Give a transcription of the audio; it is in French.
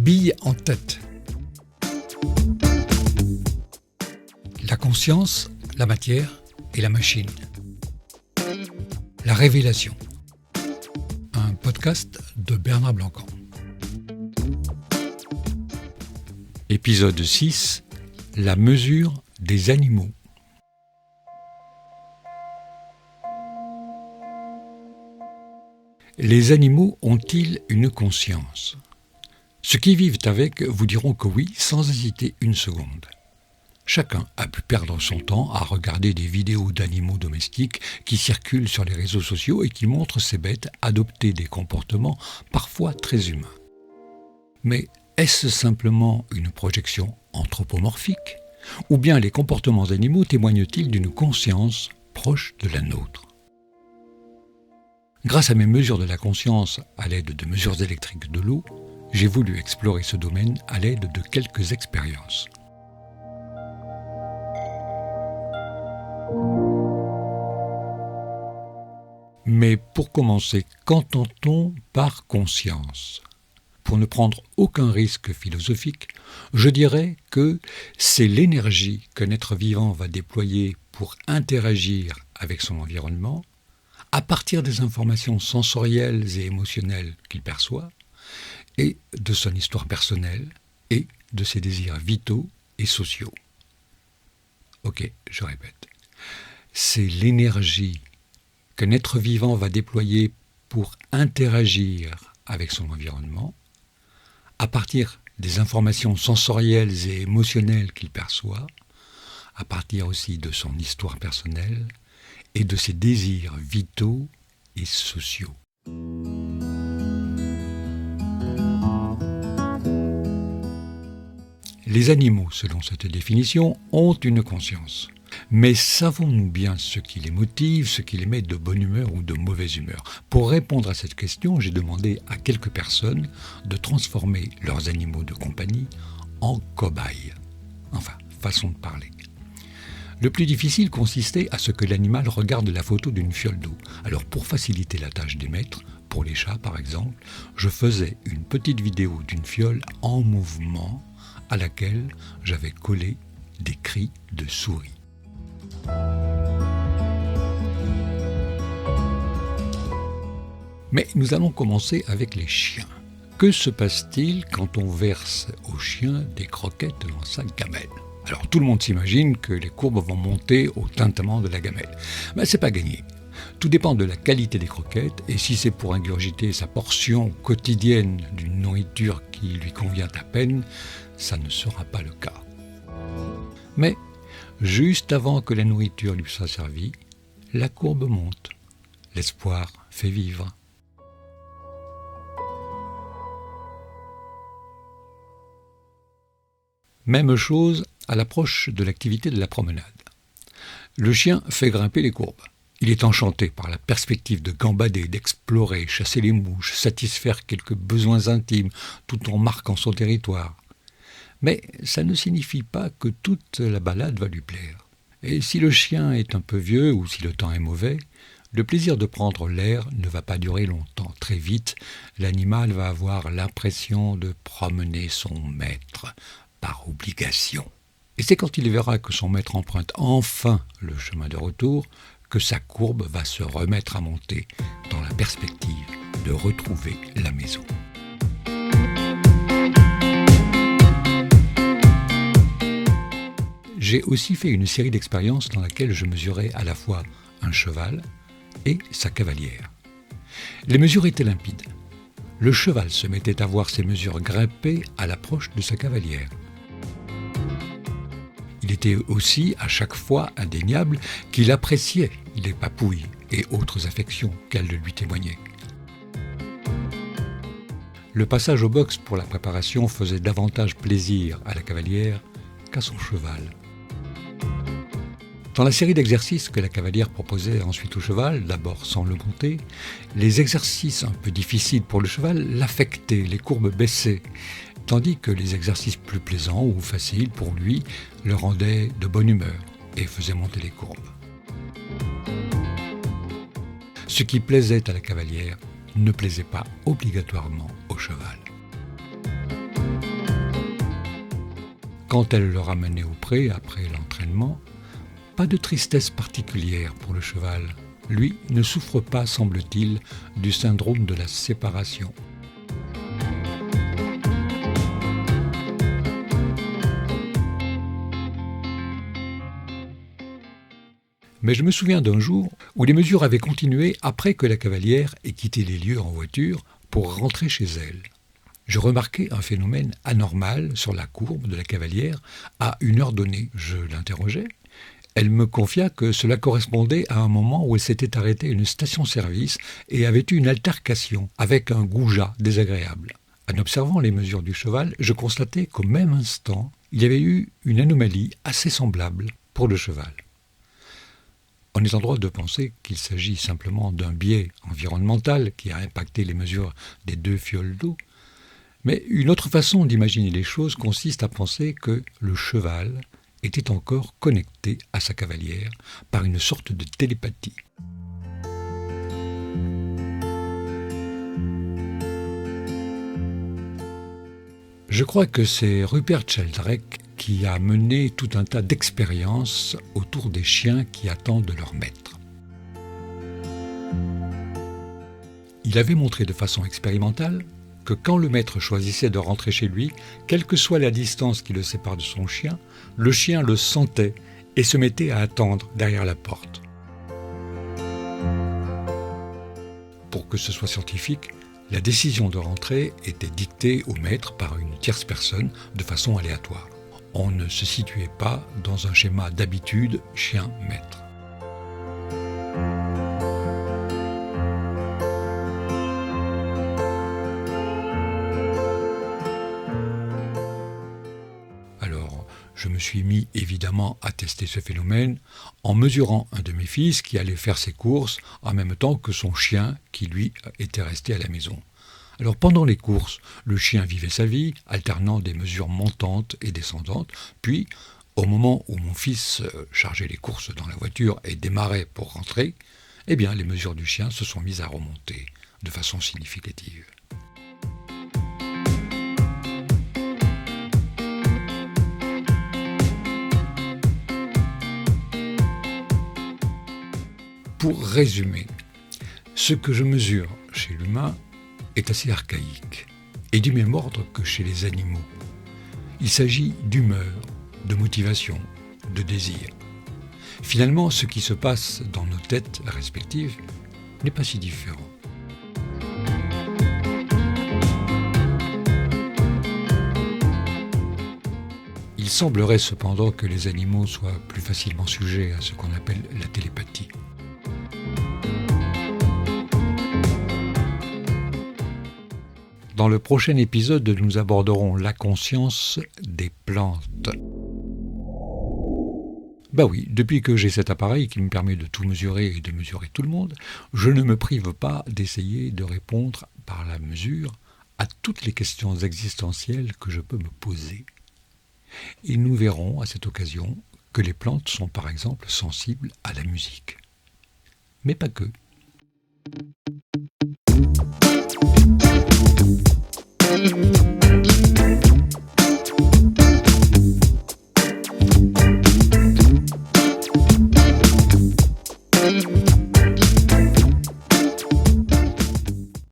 bille en tête. La conscience, la matière et la machine. La révélation. Un podcast de Bernard Blancan. Épisode 6. La mesure des animaux. Les animaux ont-ils une conscience ? Ceux qui vivent avec vous diront que oui, sans hésiter une seconde. Chacun a pu perdre son temps à regarder des vidéos d'animaux domestiques qui circulent sur les réseaux sociaux et qui montrent ces bêtes adopter des comportements parfois très humains. Mais est-ce simplement une projection anthropomorphique ? Ou bien les comportements animaux témoignent-ils d'une conscience proche de la nôtre ? Grâce à mes mesures de la conscience à l'aide de mesures électriques de l'eau, j'ai voulu explorer ce domaine à l'aide de quelques expériences. Mais pour commencer, qu'entend-on par conscience ? Pour ne prendre aucun risque philosophique, je dirais que c'est l'énergie qu'un être vivant va déployer pour interagir avec son environnement, à partir des informations sensorielles et émotionnelles qu'il perçoit, et de son histoire personnelle, et de ses désirs vitaux et sociaux. Ok, je répète. C'est l'énergie qu'un être vivant va déployer pour interagir avec son environnement, à partir des informations sensorielles et émotionnelles qu'il perçoit, à partir aussi de son histoire personnelle, et de ses désirs vitaux et sociaux. Les animaux, selon cette définition, ont une conscience. Mais savons-nous bien ce qui les motive, ce qui les met de bonne humeur ou de mauvaise humeur ? Pour répondre à cette question, j'ai demandé à quelques personnes de transformer leurs animaux de compagnie en cobayes. Enfin, façon de parler. Le plus difficile consistait à ce que l'animal regarde la photo d'une fiole d'eau. Alors pour faciliter la tâche des maîtres, pour les chats par exemple, je faisais une petite vidéo d'une fiole en mouvement à laquelle j'avais collé des cris de souris. Mais nous allons commencer avec les chiens. Que se passe-t-il quand on verse au chien des croquettes dans sa gamelle ? Alors tout le monde s'imagine que les courbes vont monter au tintement de la gamelle. Mais c'est pas gagné. Tout dépend de la qualité des croquettes et si c'est pour ingurgiter sa portion quotidienne d'une nourriture qui lui convient à peine, ça ne sera pas le cas. Mais juste avant que la nourriture lui soit servie, la courbe monte. L'espoir fait vivre. Même chose à l'approche de l'activité de la promenade. Le chien fait grimper les courbes. Il est enchanté par la perspective de gambader, d'explorer, chasser les mouches, satisfaire quelques besoins intimes tout en marquant son territoire. Mais ça ne signifie pas que toute la balade va lui plaire. Et si le chien est un peu vieux ou si le temps est mauvais, le plaisir de prendre l'air ne va pas durer longtemps. Très vite, l'animal va avoir l'impression de promener son maître par obligation. Et c'est quand il verra que son maître emprunte enfin le chemin de retour que sa courbe va se remettre à monter dans la perspective de retrouver la maison. J'ai aussi fait une série d'expériences dans laquelle je mesurais à la fois un cheval et sa cavalière. Les mesures étaient limpides. Le cheval se mettait à voir ses mesures grimper à l'approche de sa cavalière. Il était aussi à chaque fois indéniable qu'il appréciait les papouilles et autres affections qu'elle lui témoignait. Le passage au box pour la préparation faisait davantage plaisir à la cavalière qu'à son cheval. Dans la série d'exercices que la cavalière proposait ensuite au cheval, d'abord sans le monter, les exercices un peu difficiles pour le cheval l'affectaient, les courbes baissaient, tandis que les exercices plus plaisants ou faciles pour lui le rendaient de bonne humeur et faisaient monter les courbes. Ce qui plaisait à la cavalière ne plaisait pas obligatoirement au cheval. Quand elle le ramenait au pré après l'entraînement, pas de tristesse particulière pour le cheval. Lui ne souffre pas, semble-t-il, du syndrome de la séparation. Mais je me souviens d'un jour où les mesures avaient continué après que la cavalière ait quitté les lieux en voiture pour rentrer chez elle. Je remarquai un phénomène anormal sur la courbe de la cavalière à une heure donnée. Je l'interrogeai. Elle me confia que cela correspondait à un moment où elle s'était arrêtée à une station-service et avait eu une altercation avec un goujat désagréable. En observant les mesures du cheval, je constatai qu'au même instant, il y avait eu une anomalie assez semblable pour le cheval. On est en droit de penser qu'il s'agit simplement d'un biais environnemental qui a impacté les mesures des deux fioles d'eau, mais une autre façon d'imaginer les choses consiste à penser que le cheval était encore connecté à sa cavalière par une sorte de télépathie. Je crois que c'est Rupert Sheldrake qui a mené tout un tas d'expériences autour des chiens qui attendent leur maître. Il avait montré de façon expérimentale que quand le maître choisissait de rentrer chez lui, quelle que soit la distance qui le sépare de son chien, le chien le sentait et se mettait à attendre derrière la porte. Pour que ce soit scientifique, la décision de rentrer était dictée au maître par une tierce personne de façon aléatoire. On ne se situait pas dans un schéma d'habitude chien-maître. Alors, je me suis mis évidemment à tester ce phénomène en mesurant un de mes fils qui allait faire ses courses en même temps que son chien qui, lui, était resté à la maison. Alors pendant les courses, le chien vivait sa vie, alternant des mesures montantes et descendantes, puis, au moment où mon fils chargeait les courses dans la voiture et démarrait pour rentrer, eh bien les mesures du chien se sont mises à remonter de façon significative. Pour résumer, ce que je mesure chez l'humain est assez archaïque et du même ordre que chez les animaux. Il s'agit d'humeur, de motivation, de désir. Finalement, ce qui se passe dans nos têtes respectives n'est pas si différent. Il semblerait cependant que les animaux soient plus facilement sujets à ce qu'on appelle la télépathie. Dans le prochain épisode, nous aborderons la conscience des plantes. Bah oui, depuis que j'ai cet appareil qui me permet de tout mesurer et de mesurer tout le monde, je ne me prive pas d'essayer de répondre par la mesure à toutes les questions existentielles que je peux me poser. Et nous verrons à cette occasion que les plantes sont par exemple sensibles à la musique. Mais pas que.